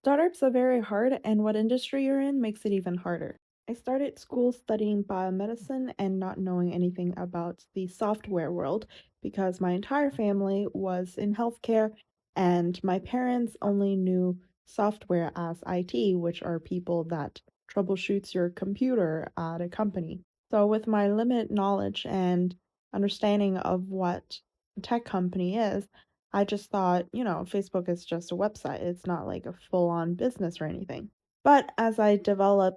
Startups are very hard, and what industry you're in makes it even harder. I started school studying biomedicine and not knowing anything about the software world because my entire family was in healthcare, and my parents only knew software as IT, which are people that troubleshoots your computer at a company. So, with my limited knowledge and understanding of what a tech company is, I just thought, Facebook is just a website. It's not like a full-on business or anything. But as I develop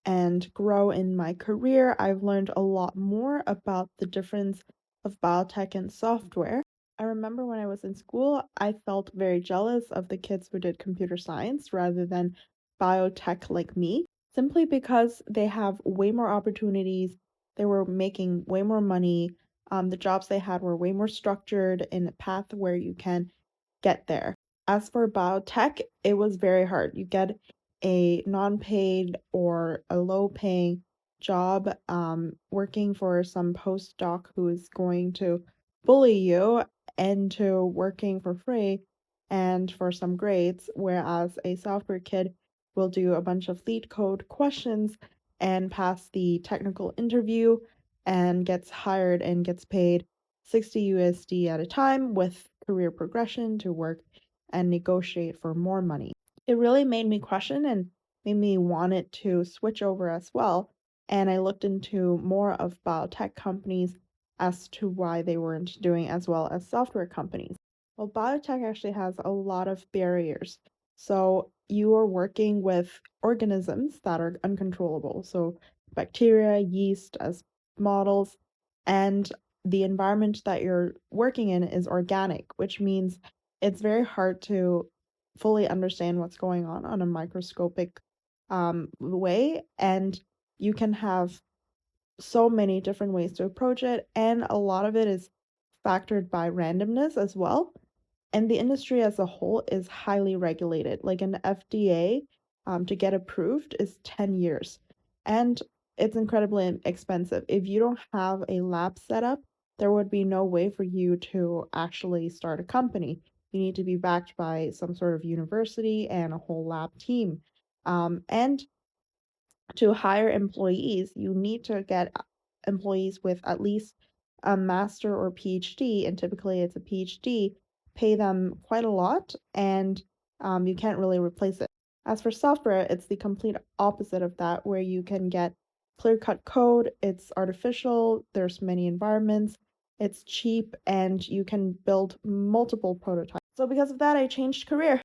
and grow in my career, I've learned a lot more about the difference of biotech and software. I remember when I was in school, I felt very jealous of the kids who did computer science rather than biotech like me, simply because they have way more opportunities. They were making way more money. The jobs they had were way more structured in a path where you can get there. As for biotech, it was very hard. You get a non-paid or a low-paying job working for some postdoc who is going to bully you into working for free and for some grades, whereas a software kid will do a bunch of lead code questions and pass the technical interview and gets hired and gets paid 60 USD at a time with career progression to work and negotiate for more money. It really made me question and made me want it to switch over as well. And I looked into more of biotech companies as to why they weren't doing as well as software companies. Well, biotech actually has a lot of barriers. So you are working with organisms that are uncontrollable. So bacteria, yeast as models, and the environment that you're working in is organic, which means it's very hard to fully understand what's going on a microscopic way. And you can have so many different ways to approach it, and a lot of it is factored by randomness as well. And the industry as a whole is highly regulated. Like an FDA to get approved is 10 years. And it's incredibly expensive. If you don't have a lab setup, there would be no way for you to actually start a company. You need to be backed by some sort of university and a whole lab team. And to hire employees, you need to get employees with at least a master or PhD, and typically it's a PhD, pay them quite a lot, and you can't really replace it. As for software, it's the complete opposite of that, where you can get clear-cut code, it's artificial, there's many environments, it's cheap, and you can build multiple prototypes. So because of that, I changed career.